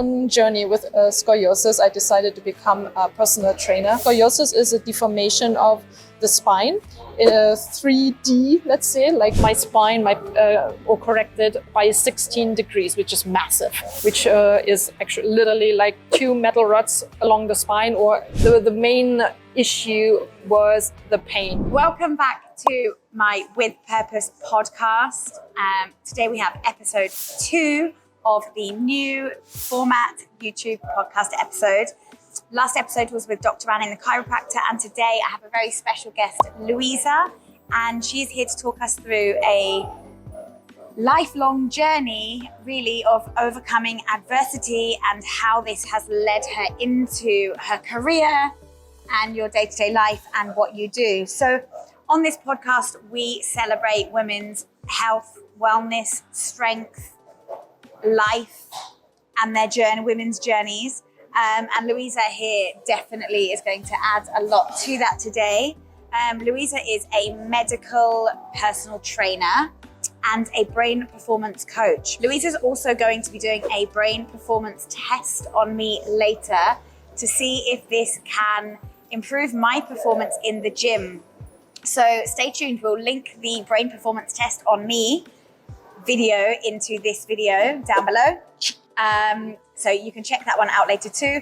own journey with scoliosis, I decided to become a personal trainer. Scoliosis is a deformation of the spine in a 3D, let's say, like my spine or corrected by 16 degrees, which is massive, which is actually literally like 2 metal rods along the spine, or the main issue was the pain. Welcome back to my With Purpose podcast. Today we have episode 2 of the new format YouTube podcast episode. Last episode was with Dr. Anne, the chiropractor, and today I have a very special guest, Louisa, and she's here to talk us through a lifelong journey, really, of overcoming adversity and how this has led her into her career and your day-to-day life and what you do. So on this podcast, we celebrate women's health, wellness, strength, life, and their journey, women's journeys. And Louisa here definitely is going to add a lot to that today. Louisa is a medical personal trainer and a brain performance coach. Louisa's also going to be doing a brain performance test on me later to see if this can improve my performance in the gym. So stay tuned. We'll link the brain performance test on me video into this video down below. So you can check that one out later too.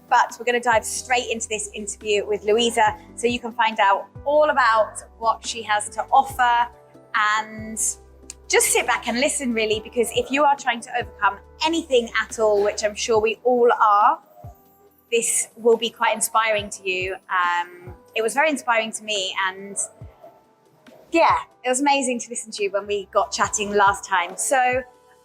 But we're going to dive straight into this interview with Louisa so you can find out all about what she has to offer and just sit back and listen, really, because if you are trying to overcome anything at all, which I'm sure we all are, this will be quite inspiring to you. It was very inspiring to me, and yeah, it was amazing to listen to you when we got chatting last time. So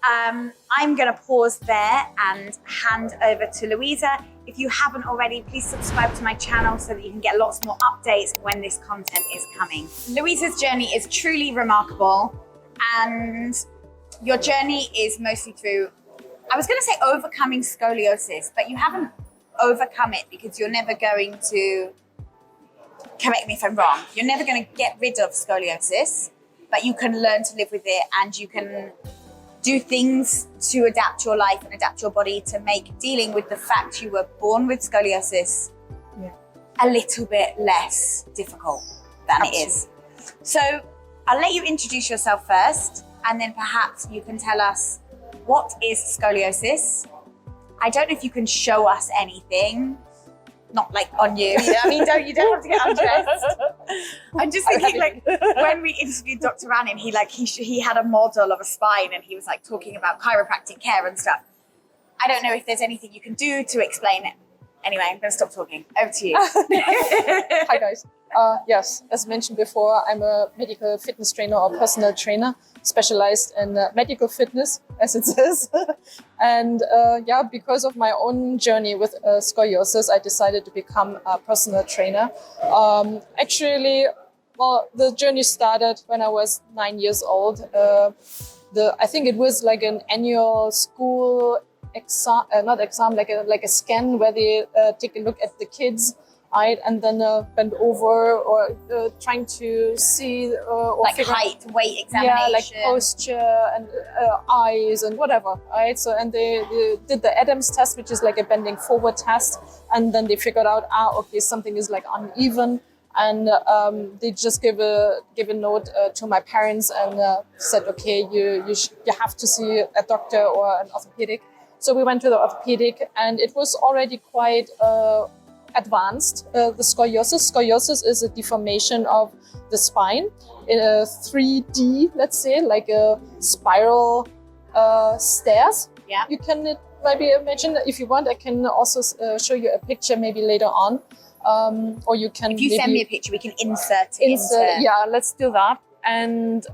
I'm going to pause there and hand over to Louisa. If you haven't already, please subscribe to my channel so that you can get lots more updates when this content is coming. Louisa's journey is truly remarkable, and your journey is mostly through, I was going to say overcoming scoliosis, but you haven't overcome it because you're never going to, correct me if I'm wrong, you're never going to get rid of scoliosis, but you can learn to live with it, and you can do things to adapt your life and adapt your body to make dealing with the fact you were born with scoliosis a little bit less difficult than it is. So I'll let you introduce yourself first, and then perhaps you can tell us what is scoliosis. I don't know if you can show us anything, not like on you. I mean, you don't have to get undressed. I'm just thinking, like, when we interviewed Dr. Anne, he had a model of a spine, and he was like talking about chiropractic care and stuff. I don't know if there's anything you can do to explain it. Anyway, I'm going to stop talking. Over to you. Hi guys. Yes, as mentioned before, I'm a medical fitness trainer or personal trainer, specialized in medical fitness, as it says. And because of my own journey with scoliosis, I decided to become a personal trainer. Actually, the journey started when I was 9 years old. I think it was like an annual school exam, like a scan where they take a look at the kids. And then bend over or trying to see or like height, weight examination. Yeah, like posture and eyes and whatever, right? So, and they did the Adams test, which is like a bending forward test. And then they figured out, okay, something is like uneven. And they just gave a note to my parents and said, okay, you have to see a doctor or an orthopedic. So we went to the orthopedic, and it was already quite advanced. The scoliosis. Scoliosis is a deformation of the spine in a 3D, let's say, like a spiral stairs. Yeah. You can maybe imagine, if you want, I can also show you a picture maybe later on. Or you can, if you send me a picture, we can insert it. Yeah, let's do that. And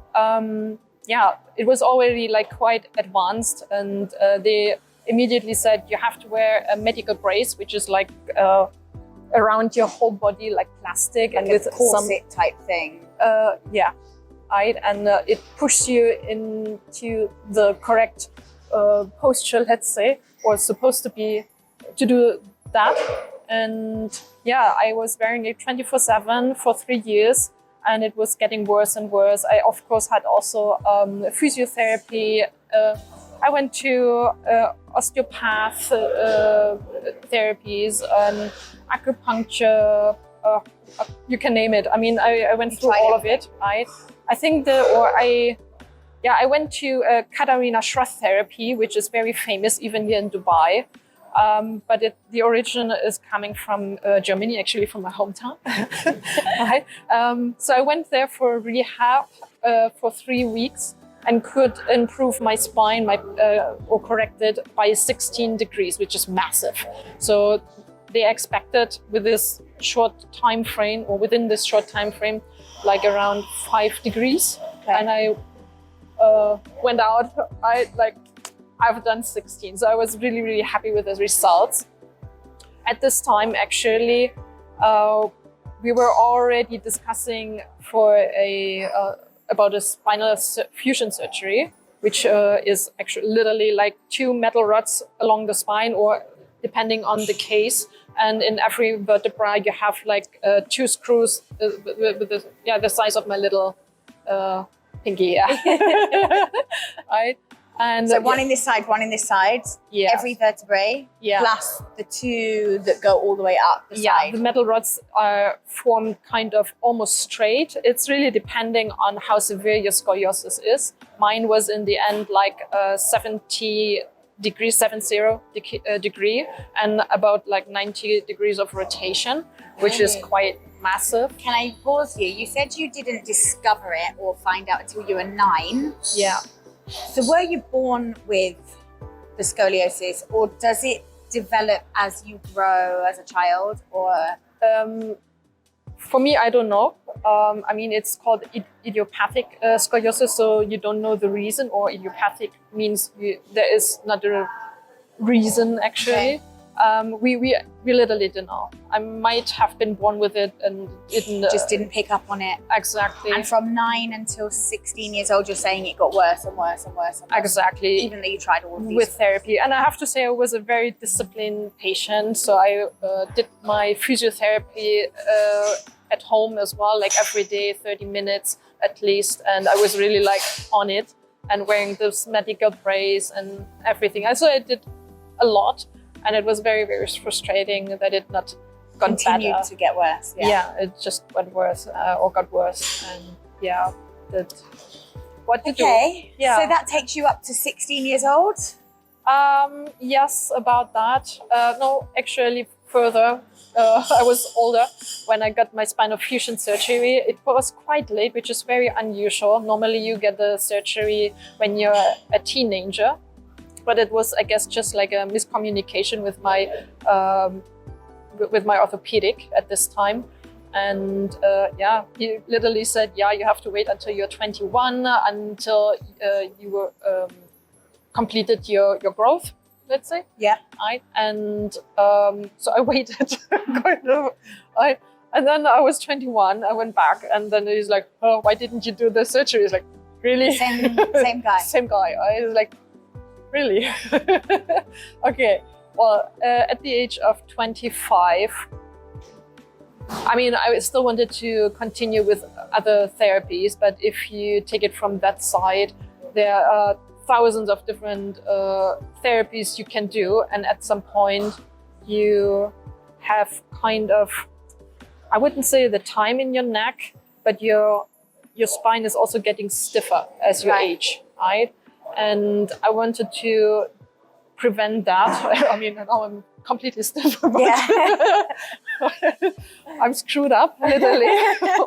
it was already like quite advanced, and they immediately said you have to wear a medical brace, which is like around your whole body, like plastic, like and with corset type thing. Right, and it pushes you into the correct posture, let's say, or supposed to be to do that. And I was wearing it 24/7 for 3 years, and it was getting worse and worse. I, of course, had also physiotherapy I went to osteopath therapies, acupuncture, you can name it. I mean, I went through all of it, right? I think I went to Katarina shrug therapy, which is very famous even here in Dubai. But the origin is coming from Germany, actually from my hometown. Right? So I went there for rehab for 3 weeks and could improve my spine or correct it by 16 degrees, which is massive. So they expected with this short time frame, or within this short time frame, like around 5 degrees. Okay. And I went out, I've done 16. So I was really, really happy with the results. At this time, actually, we were already discussing about a spinal fusion surgery, which is actually literally like 2 metal rods along the spine, or depending on the case. And in every vertebra, you have like 2 screws with the size of my little pinky. Yeah. Right. And so one in this side, one in this side. Yeah. Every vertebrae. Yeah. Plus the 2 that go all the way up the side. The metal rods are formed kind of almost straight. It's really depending on how severe your scoliosis is. Mine was in the end like 70 degrees, degree, and about like 90 degrees of rotation, which is quite massive. Can I pause you? You said you didn't discover it or find out until you were 9. Yeah. So were you born with the scoliosis, or does it develop as you grow as a child, or? For me, I don't know. I mean, it's called idiopathic scoliosis, so you don't know the reason, or idiopathic means there is not a reason, actually. Okay. We literally don't know. I might have been born with it and just didn't pick up on it. Exactly. And from 9 until 16 years old, you're saying it got worse and worse and worse and worse. Exactly. Even though you tried all of these. With therapy. And I have to say I was a very disciplined patient. So I did my physiotherapy at home as well, like every day, 30 minutes at least. And I was really like on it and wearing this medical brace and everything. So I did a lot. And it was very, very frustrating that it not got continued better. To get worse. Yeah, it just went worse or got worse. And yeah, what to do. Okay, yeah. So that takes you up to 16 years old? Yes, about that. No, actually further. I was older when I got my spinal fusion surgery. It was quite late, which is very unusual. Normally you get the surgery when you're a teenager. But it was, I guess, just like a miscommunication with my orthopedic at this time. And he literally said, you have to wait until you're 21, until you completed your growth, let's say. Yeah. Right? And so I waited, kind of. And then I was 21, I went back, and then he's like, oh, why didn't you do the surgery? He's like, really? Same guy. Same guy. I was like, really? Okay. Well, at the age of 25, I mean, I still wanted to continue with other therapies, but if you take it from that side, there are thousands of different therapies you can do. And at some point, you have kind of, I wouldn't say the time in your neck, but your spine is also getting stiffer as you age, right? And I wanted to prevent that. I mean, now I'm completely stiff, but I'm screwed up, literally,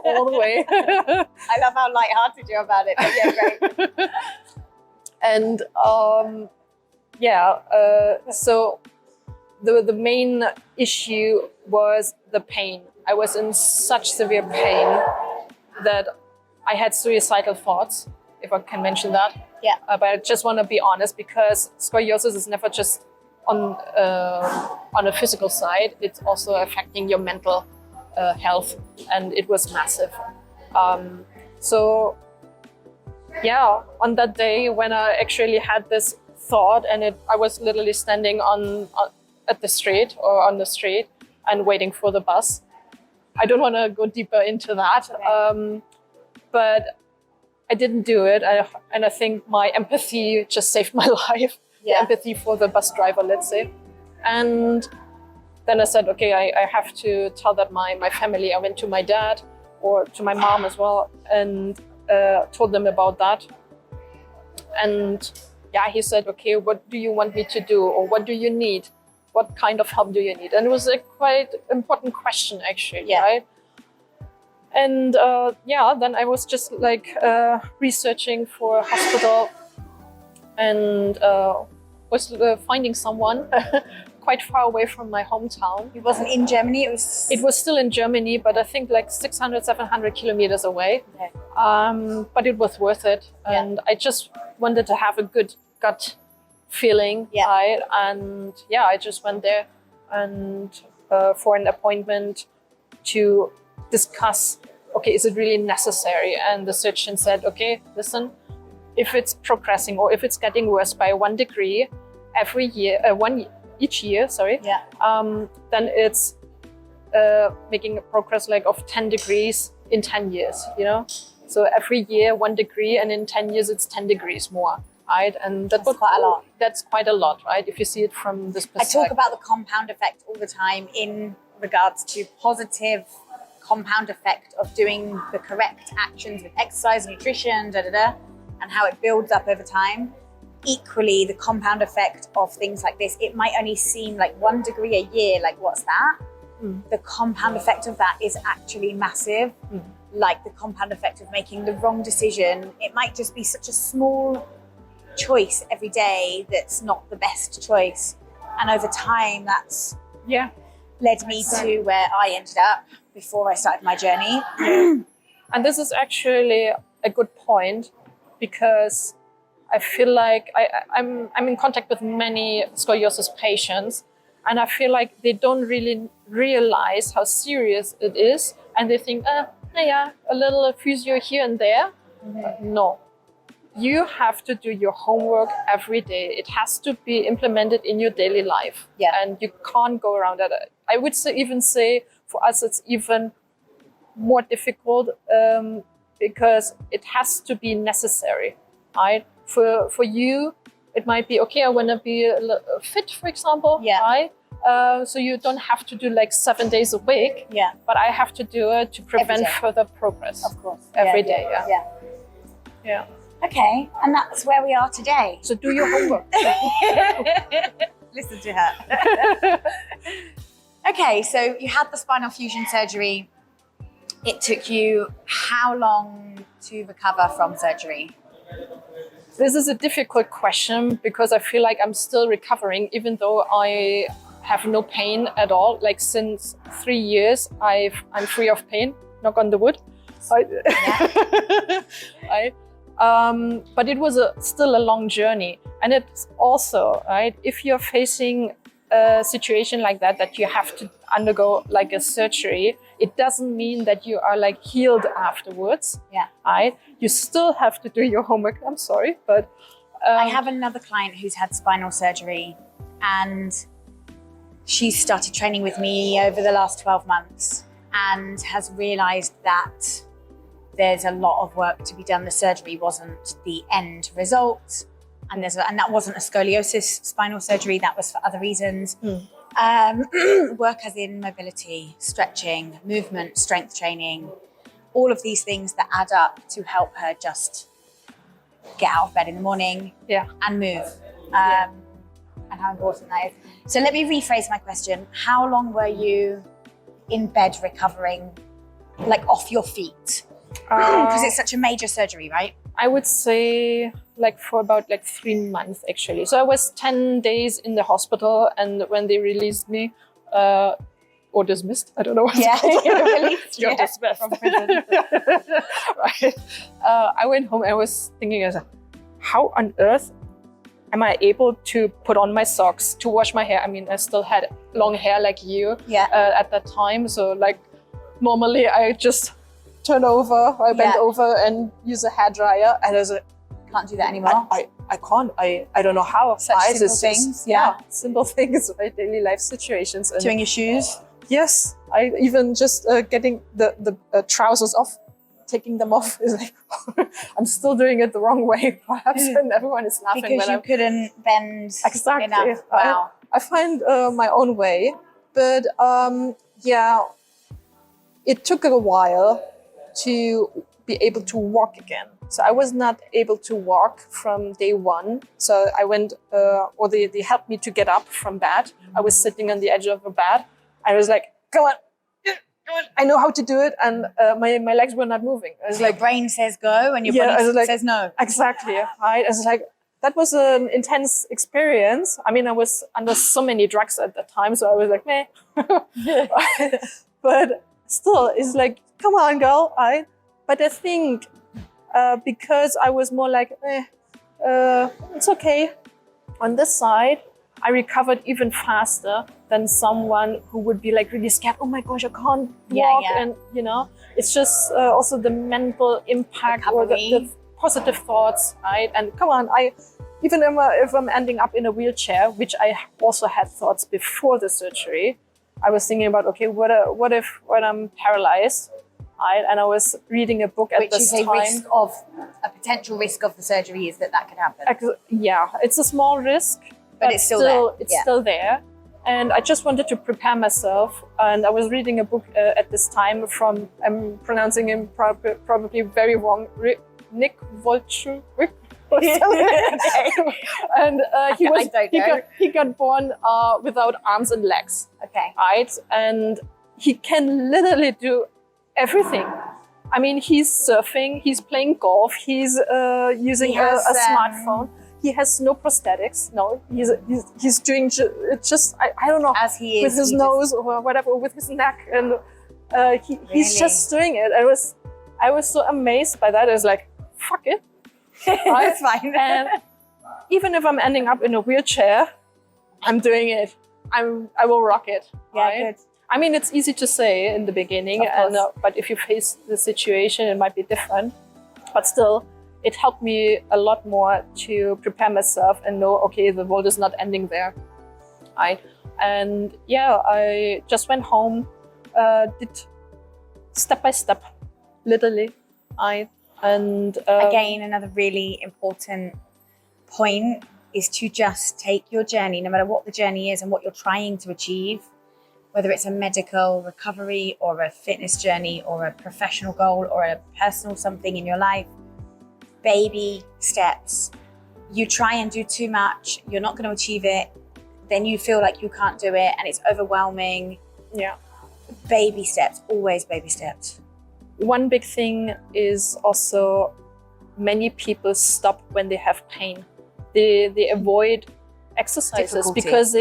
all the way. I love how lighthearted you're about it, but yeah, great. And so the main issue was the pain. I was in such severe pain that I had suicidal thoughts, if I can mention that. Yeah. But I just want to be honest, because scoliosis is never just on a physical side. It's also affecting your mental health, and it was massive. So yeah, on that day when I actually had this thought, and I was literally standing at the street or on the street and waiting for the bus. I don't want to go deeper into that, but I didn't do it. And I think my empathy just saved my life. Yeah. The empathy for the bus driver, let's say. And then I said, okay, I have to tell that my family. I went to my dad or to my mom as well and told them about that. And yeah, he said, okay, what do you want me to do? Or what do you need? What kind of help do you need? And it was a quite important question, actually, right? And then I was just like researching for a hospital and was finding someone quite far away from my hometown. It wasn't in Germany, It was still in Germany, but I think like 600, 700 kilometers away. Okay. But it was worth it. And I just wanted to have a good gut feeling, right? And I just went there and for an appointment to discuss, okay, is it really necessary? And the surgeon said, okay, listen, if it's progressing or if it's getting worse by 1 degree every year, each year, then it's making a progress like of 10 degrees in 10 years, you know? So every year 1 degree, and in 10 years it's 10 degrees more, right? And that's quite a lot. That's quite a lot, right? If you see it from this perspective. I talk about the compound effect all the time in regards to positive compound effect of doing the correct actions with exercise, nutrition, and how it builds up over time. Equally, the compound effect of things like this, it might only seem like 1 degree a year, like what's that? The compound effect of that is actually massive. Like the compound effect of making the wrong decision, it might just be such a small choice every day that's not the best choice. And over time, that's led me to where I ended up before I started my journey. And this is actually a good point, because I feel like I'm in contact with many scoliosis patients, and I feel like they don't really realize how serious it is, and they think, a little physio here and there. No, you have to do your homework every day. It has to be implemented in your daily life, and you can't go around that. I would even say for us it's even more difficult because it has to be necessary, right? For you, it might be, okay, I want to be fit, for example, right? So you don't have to do like 7 days a week, but I have to do it to prevent further progress. Of course. Every day. Okay, and that's where we are today. So do your homework. Listen to her. Okay, so you had the spinal fusion surgery. It took you how long to recover from surgery? This is a difficult question because I feel like I'm still recovering, even though I have no pain at all. Like since 3 years, I'm free of pain. Knock on the wood. But it was still a long journey, and it's also right. If you're facing a situation like that you have to undergo like a surgery, it doesn't mean that you are like healed afterwards. Right? You still have to do your homework. I'm sorry, but I have another client who's had spinal surgery, and she started training with me over the last 12 months and has realized that there's a lot of work to be done. The surgery wasn't the end result, and that wasn't a scoliosis spinal surgery. That was for other reasons. Work as in mobility, stretching, movement, strength training, all of these things that add up to help her just get out of bed in the morning and move. And how important that is. So let me rephrase my question. How long were you in bed recovering, like off your feet? Because it's such a major surgery, right? I would say like for about like 3 months actually. So I was 10 days in the hospital, and when they released me, or dismissed, I don't know what it's called. You're released. You're dismissed from prison. Right. I went home and I was thinking, how on earth am I able to put on my socks, to wash my hair? I mean, I still had long hair like you at that time. So like normally I just turn over, I bend over and use a hairdryer, and I was like, can't do that anymore. I can't. I don't know how. Such simple things. Simple things, right? Daily life situations. And doing your shoes. yes, I even just getting the trousers off, taking them off is like, I'm still doing it the wrong way, perhaps, and everyone is laughing. Because you couldn't bend exactly enough. Wow. I find my own way, but yeah, it took a while to be able to walk again. So I was not able to walk from day one. So I went, or they helped me to get up from bed. I was sitting on the edge of a bed. I was like, come on, I know how to do it. And my legs were not moving. I was Your like, brain says go and your body says no. exactly, right? I was like, that was an intense experience. I mean, I was under so many drugs at that time. So I was like, meh. But still, it's like, come on, girl, right? But I think because I was more like, it's okay. On this side, I recovered even faster than someone who would be like really scared. Oh my gosh, I can't walk. And you know, it's just also the mental impact or the positive thoughts, right? And come on, even if I'm ending up in a wheelchair, which I also had thoughts before the surgery, I was thinking about, okay, what if when I'm paralyzed? Right? And I was reading a book at this time. A potential risk of the surgery is that could happen. Yeah, it's a small risk, but it's still there. Still there. And I just wanted to prepare myself. And I was reading a book at this time from, I'm pronouncing him probably very wrong, Nick Volchuk. And he got born without arms and legs. Okay. Right? And he can literally do everything. I mean, he's surfing, he's playing golf, he's using a smartphone. He has no prosthetics. No, he's doing just I don't know, as he is with his nose or whatever, with his neck, and he's just doing it. I was so amazed by that. I was like, fuck it. It's fine. And even if I'm ending up in a wheelchair, I'm doing it. I will rock it. Yeah, right? good. I mean, it's easy to say in the beginning, but if you face the situation, it might be different. But still, it helped me a lot more to prepare myself and know, okay, the world is not ending there. Right? And yeah, I just went home, did step by step, literally. And again, another really important point is to just take your journey, no matter what the journey is and what you're trying to achieve, whether it's a medical recovery or a fitness journey or a professional goal or a personal something in your life. Baby steps. You try and do too much, you're not going to achieve it, then you feel like you can't do it and it's overwhelming. Yeah. Baby steps, always baby steps. One big thing is also many people stop when they have pain. They avoid exercises because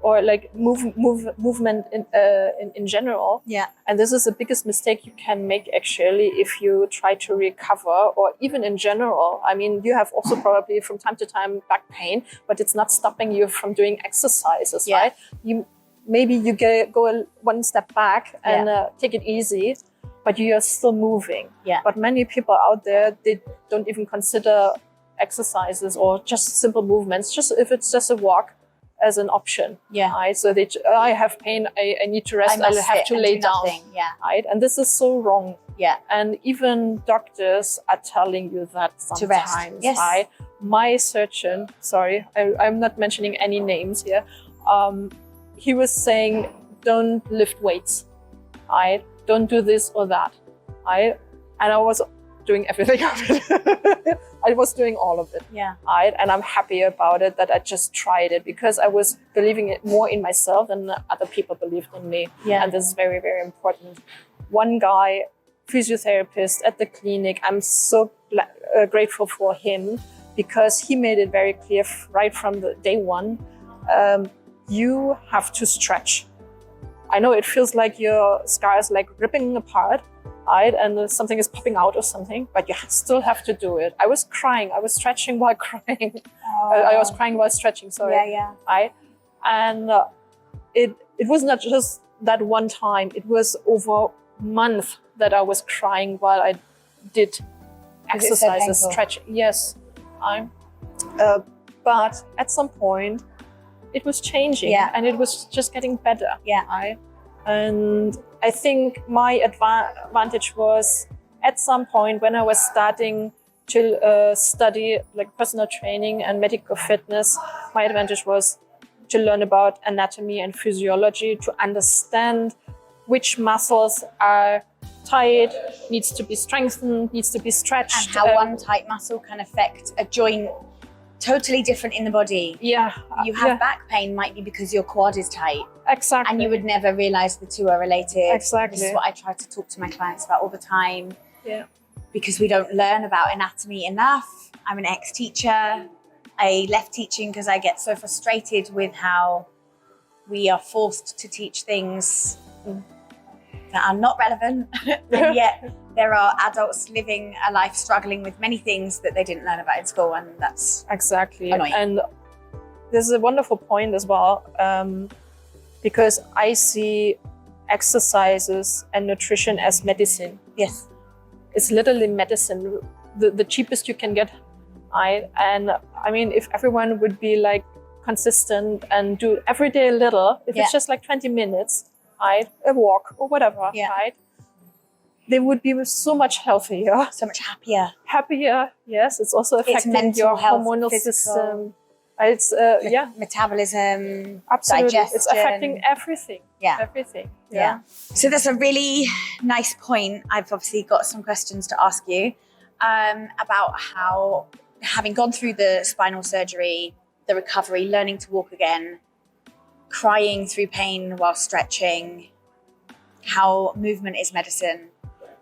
or like movement in general. Yeah. And this is the biggest mistake you can make actually if you try to recover, or even in general. I mean, you have also probably from time to time back pain, but it's not stopping you from doing exercises, right? Maybe you go one step back and take it easy, but you are still moving. Yeah. But many people out there, they don't even consider exercises or just simple movements, just if it's just a walk, as an option. Yeah. Right? So I have pain, I need to rest, I have to lay down. Yeah. Right? And this is so wrong. Yeah. And even doctors are telling you that sometimes. To rest. Yes. Right? My surgeon, sorry, I'm not mentioning any names here. He was saying, don't lift weights. Right? Don't do this or that. Right? And I was doing everything of it. I was doing all of it. Yeah. Right? And I'm happy about it that I just tried it because I was believing it more in myself than other people believed in me. Yeah. And this is very, very important. One guy, physiotherapist at the clinic, I'm so grateful for him because he made it very clear right from the day one, you have to stretch. I know it feels like your scar is like ripping apart, right? And something is popping out or something, but you still have to do it. I was crying. I was stretching while crying. I was crying while stretching, sorry. Yeah, yeah. Right? And it was not just that one time. It was over a month that I was crying while I did exercises, stretching. Yes. But at some point, it was changing and it was just getting better. Yeah. And I think my advantage was at some point when I was starting to study like personal training and medical fitness, my advantage was to learn about anatomy and physiology, to understand which muscles are tight, needs to be strengthened, needs to be stretched. And how one tight muscle can affect a joint totally different in the body. Yeah. You have back pain might be because your quad is tight. Exactly. And you would never realize the two are related. Exactly. This is what I try to talk to my clients about all the time. Yeah. Because we don't learn about anatomy enough. I'm an ex-teacher. I left teaching because I get so frustrated with how we are forced to teach things that are not relevant. And yet there are adults living a life struggling with many things that they didn't learn about in school, and that's exactly annoying. And this is a wonderful point as well, because I see exercises and nutrition as medicine. Yes. It's literally medicine, the cheapest you can get. And I mean, if everyone would be like consistent and do every day a little, if it's just like 20 minutes, a walk or whatever, right? They would be so much healthier. So much happier. Happier, yes. It's also affecting your health, hormonal physical, system. It's, metabolism, absolutely. digestion. It's affecting everything. Yeah. Everything. Yeah. So that's a really nice point. I've obviously got some questions to ask you about how, having gone through the spinal surgery, the recovery, learning to walk again, crying through pain while stretching, how movement is medicine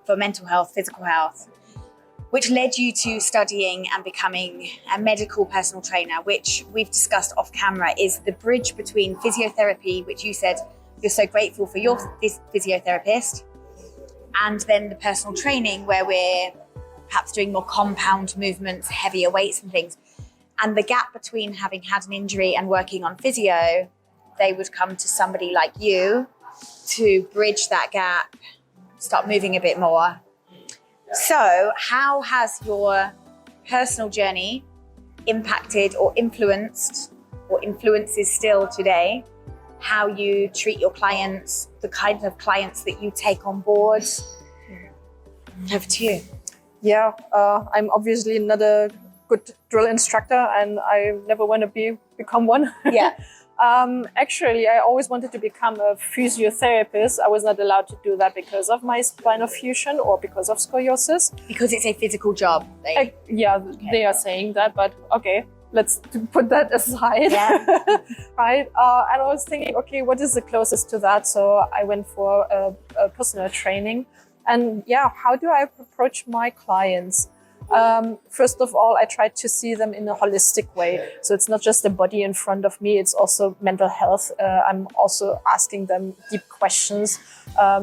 for mental health, physical health, which led you to studying and becoming a medical personal trainer, which we've discussed off camera is the bridge between physiotherapy, which you said you're so grateful for your physiotherapist, and then the personal training where we're perhaps doing more compound movements, heavier weights and things. And the gap between having had an injury and working on physio, they would come to somebody like you to bridge that gap, start moving a bit more. So how has your personal journey impacted or influenced, or influences still today, how you treat your clients, the kind of clients that you take on board? Over to you. Yeah, I'm obviously not a good drill instructor, and I never want to become one. Yeah. Actually, I always wanted to become a physiotherapist. I was not allowed to do that because of my spinal fusion or because of scoliosis. Because it's a physical job. They are saying that, but okay, let's put that aside. Yeah. Right? And I was thinking, okay, what is the closest to that? So I went for a personal training. And yeah, how do I approach my clients? First of all, I try to see them in a holistic way. So it's not just the body in front of me, it's also mental health. I'm also asking them deep questions.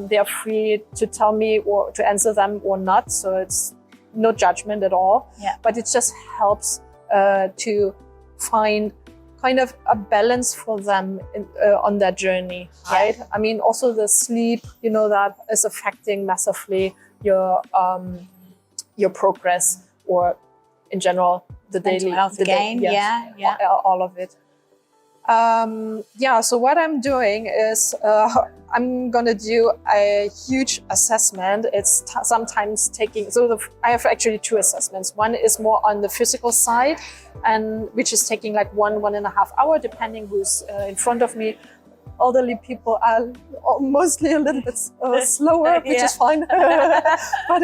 They are free to tell me or to answer them or not. So it's no judgment at all. Yeah. But it just helps to find kind of a balance for them on their journey, right? I mean, also the sleep, that is affecting massively your progress, or in general, the mental daily health again. Yeah. All of it. So what I'm doing is I'm gonna do a huge assessment. It's sometimes taking, I have actually two assessments. One is more on the physical side, and which is taking like 1.5 hours, depending who's in front of me. Elderly people are mostly a little bit slower, which is fine. But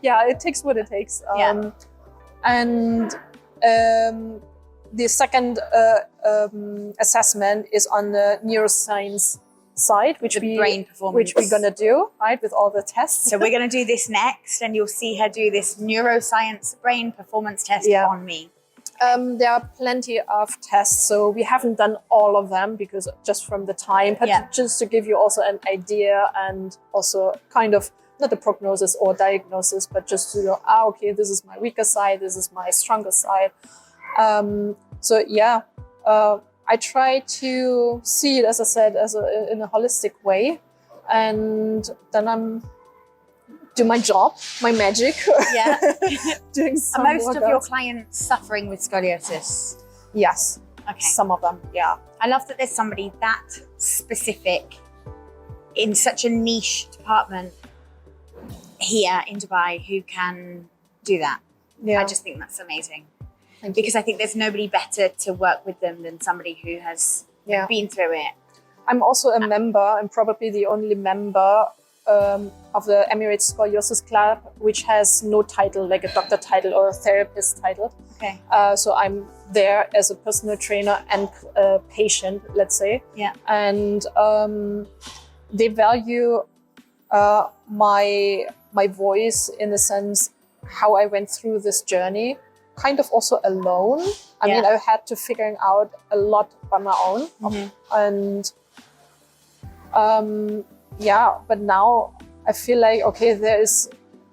it takes what it takes. The second assessment is on the neuroscience side, which we're gonna do, right, with all the tests. So we're gonna do this next, and you'll see her do this neuroscience brain performance test on me. There are plenty of tests, so we haven't done all of them because just from the time, but just to give you also an idea, and also kind of not a prognosis or diagnosis, but just to know, okay, this is my weaker side, this is my stronger side. I try to see it, as I said, in a holistic way, and then do my job, my magic. Yeah. Doing some Are most of workouts. your clients suffering with scoliosis? Yes. Okay. Some of them, yeah. I love that there's somebody that specific in such a niche department here in Dubai who can do that. Yeah. I just think that's amazing. Because I think there's nobody better to work with them than somebody who has been through it. I'm also a member, and probably the only member of the Emirates Scoliosis Club, which has no title, like a doctor title or a therapist title. Okay. So I'm there as a personal trainer and a patient, let's say. Yeah. And they value my voice in the sense how I went through this journey, kind of also alone. I mean, I had to figure out a lot by my own. And but now I feel like, okay, there is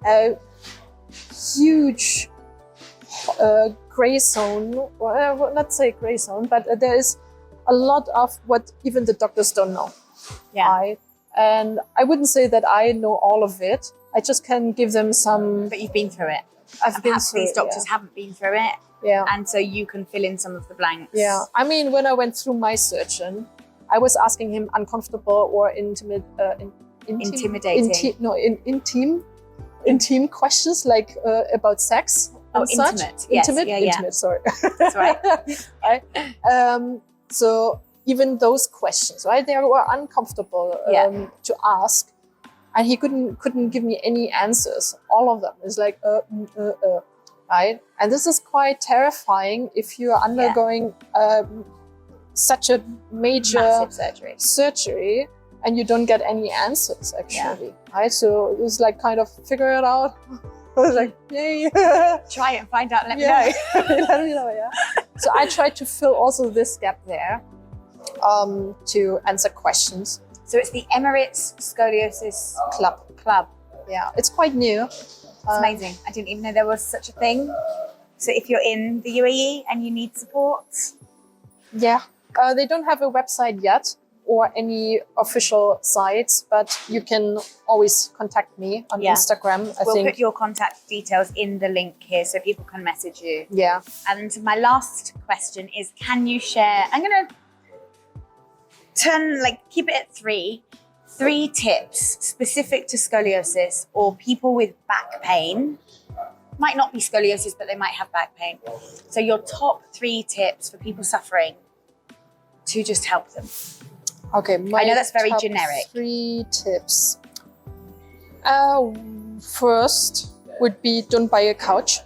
a huge gray zone, well, not say gray zone, but there is a lot of what even the doctors don't know. Yeah. And I wouldn't say that I know all of it. I just can give them some. But you've been through it. I've been Perhaps through these it, doctors haven't been through it. Yeah. And so you can fill in some of the blanks. Yeah. I mean, when I went through my surgeon, I was asking him uncomfortable or intimidating. Intimate questions like about sex. And intimate. Such. Yes. Intimate. Yeah. Intimate. Sorry. That's right. So even those questions, right? They were uncomfortable to ask, and he couldn't give me any answers. All of them. It's like right? And this is quite terrifying if you are undergoing such a major massive surgery and you don't get any answers actually, right? So it was like kind of figure it out. I was like, yay. Try it and find out, let me know. Let me know, yeah. So I tried to fill also this gap there to answer questions. So it's the Emirates Scoliosis Club. Yeah, it's quite new. It's amazing. I didn't even know there was such a thing. So if you're in the UAE and you need support. Yeah, they don't have a website yet or any official sites, but you can always contact me on Instagram. We'll put your contact details in the link here so people can message you. Yeah. And my last question is, can you share, I'm going to keep it at three tips specific to scoliosis or people with back pain. Might not be scoliosis, but they might have back pain. So your top 3 tips for people suffering to just help them. Okay, I know that's very generic. 3 tips. First would be don't buy a couch.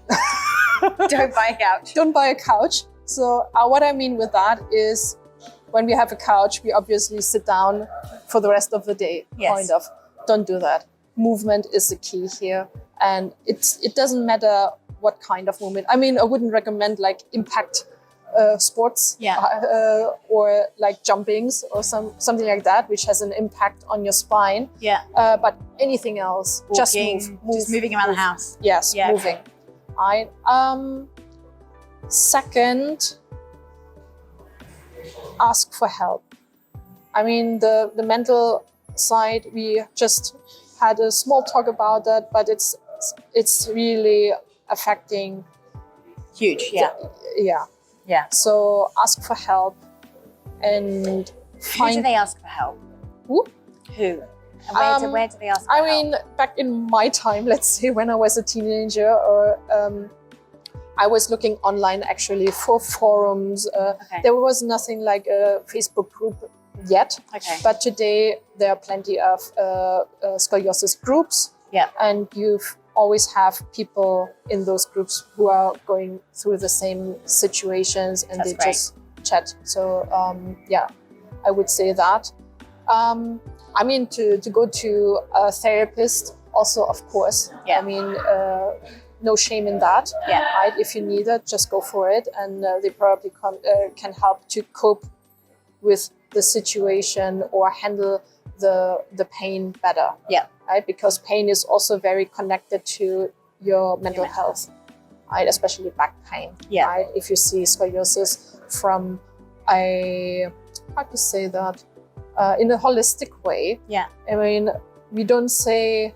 Don't buy a couch. Don't buy a couch. So what I mean with that is when we have a couch, we obviously sit down for the rest of the day, kind of. Don't do that. Movement is the key here. And it doesn't matter what kind of movement. I mean, I wouldn't recommend like impact sports or like jumpings or something like that, which has an impact on your spine. Yeah. But anything else, walking, just move. Just moving around the house. Yes, moving. Okay. Second, ask for help. I mean, the mental side, we just had a small talk about that, but it's really affecting. Huge, Yeah. So ask for help and Who do they ask for help? Who? And where do they ask for help? I mean, back in my time, let's say when I was a teenager, or I was looking online actually for forums. There was nothing like a Facebook group yet. Okay. But today there are plenty of scoliosis groups. Yeah. And you always have people in those groups who are going through the same situations, and they just chat. So I would say that. I mean, to go to a therapist also, of course. I mean, no shame in that. Right? If you need it, just go for it, and they probably can help to cope with the situation or handle the pain better. Right? Because pain is also very connected to your mental health, right? Especially back pain. Right? If you see scoliosis from how to say that, in a holistic way. I mean, we don't say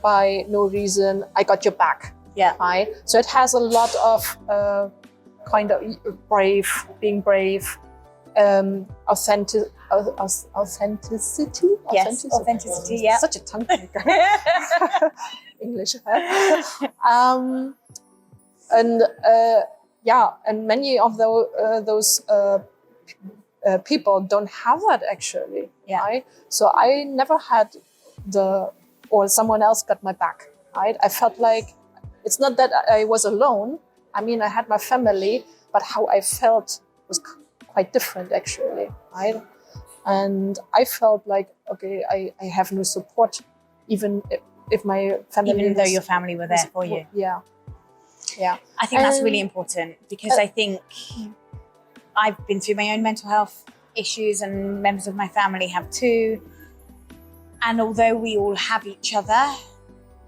by no reason, I got your back. Right? So it has a lot of kind of being brave, authenticity. Yes, authenticity. Yeah, such a tongue twister. English. And many of those people don't have that actually. Yeah. Right? So I never had someone else got my back. Right? I felt like it's not that I was alone. I mean, I had my family, but how I felt was quite different actually. Right? And I felt like, okay, I have no support, even if my family. Even though your family were there for you. Yeah. Yeah. I think that's really important because I think I've been through my own mental health issues and members of my family have too. And although we all have each other,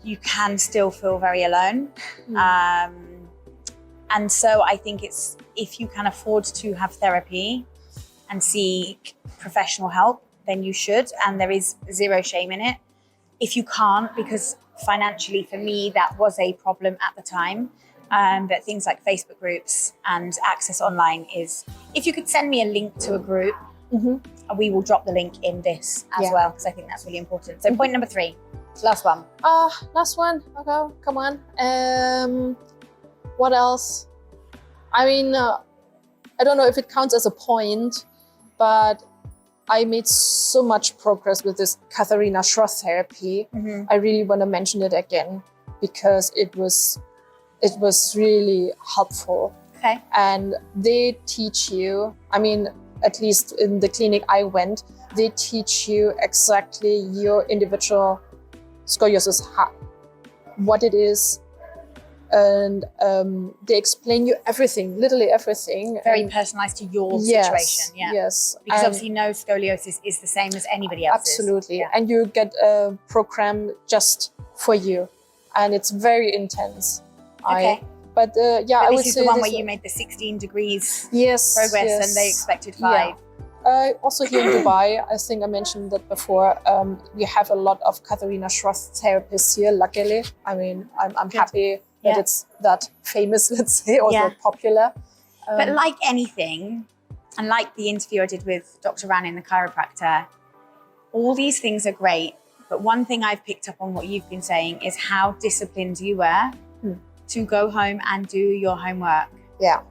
you can still feel very alone. And so I think it's, if you can afford to have therapy and seek professional help, then you should. And there is zero shame in it. If you can't, because financially for me, that was a problem at the time. But things like Facebook groups and access online is, if you could send me a link to a group, we will drop the link in this as well, because I think that's really important. So point number 3, last one. Last one. Okay, come on. What else? I mean, I don't know if it counts as a point, but I made so much progress with this Katharina Schroth therapy. I really want to mention it again because it was really helpful. Okay. And they teach you, I mean, at least in the clinic I went, they teach you exactly your individual scoliosis, what it is. And they explain you everything, literally everything. Very personalized to your situation. Yeah. Yes. Because obviously no scoliosis is the same as anybody else's. Absolutely. Yeah. And you get a program just for you. And it's very intense. Okay. But I would say this is the one where you made the 16 degrees progress and they expected 5. Yeah. Also here in Dubai, I think I mentioned that before, we have a lot of Katharina Schroth therapists here, luckily. I mean, I'm happy that it's that famous, let's say, or that popular. But like anything, and like the interview I did with Dr. Ranin, the chiropractor, all these things are great. But one thing I've picked up on what you've been saying is how disciplined you were to go home and do your homework,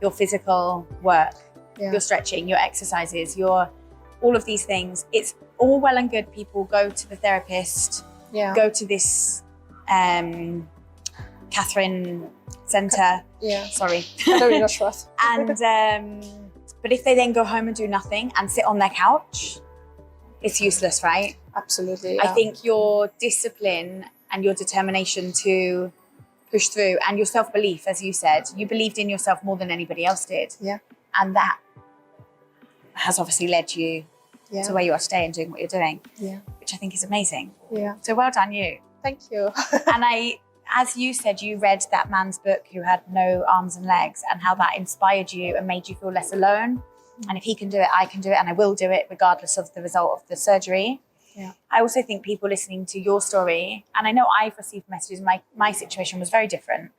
your physical work, your stretching, your exercises, all of these things. It's all well and good. People go to the therapist, go to this Catherine Center. Sorry. Katharina Schroth. And but if they then go home and do nothing and sit on their couch, it's useless, right? Absolutely. Yeah. I think your discipline and your determination to push through and your self-belief, as you said, you believed in yourself more than anybody else did. Yeah. And that has obviously led you to where you are today and doing what you're doing. Yeah. Which I think is amazing. Yeah. So well done you. Thank you. And as you said, you read that man's book who had no arms and legs and how that inspired you and made you feel less alone. And if he can do it, I can do it, and I will do it regardless of the result of the surgery. Yeah. I also think people listening to your story, and I know I've received messages, my situation was very different,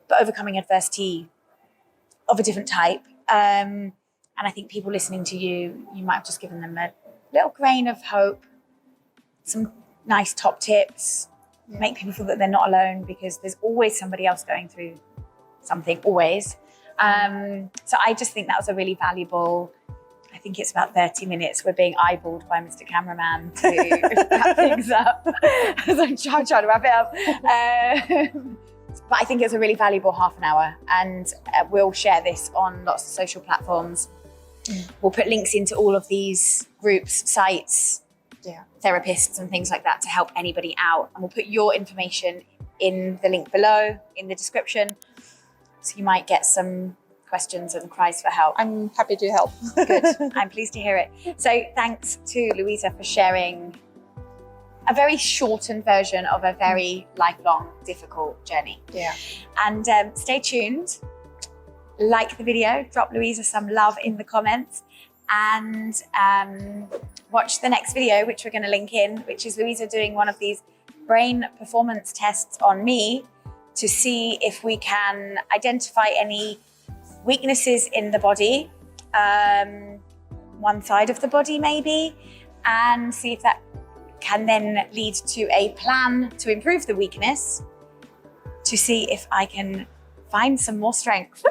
but overcoming adversity of a different type. And I think people listening to you, you might have just given them a little grain of hope, some nice top tips, make people feel that they're not alone, because there's always somebody else going through something, always. So I just think that was a really valuable, I think it's about 30 minutes. We're being eyeballed by Mr. Cameraman to wrap things up. So I'm trying to wrap it up. But I think it's a really valuable half an hour, and we'll share this on lots of social platforms. We'll put links into all of these groups, sites, therapists and things like that to help anybody out. And we'll put your information in the link below in the description. So you might get some questions and cries for help. I'm happy to help. Good. I'm pleased to hear it. So thanks to Louisa for sharing a very shortened version of a very lifelong, difficult journey. Yeah. And stay tuned. Like the video, drop Louisa some love in the comments, and watch the next video, which we're going to link in, which is Louisa doing one of these brain performance tests on me to see if we can identify any weaknesses in the body one side of the body maybe, and see if that can then lead to a plan to improve the weakness, to see if I can find some more strength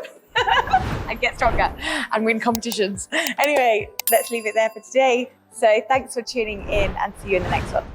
and get stronger and win competitions. Anyway, let's leave it there for today. So thanks for tuning in and see you in the next one.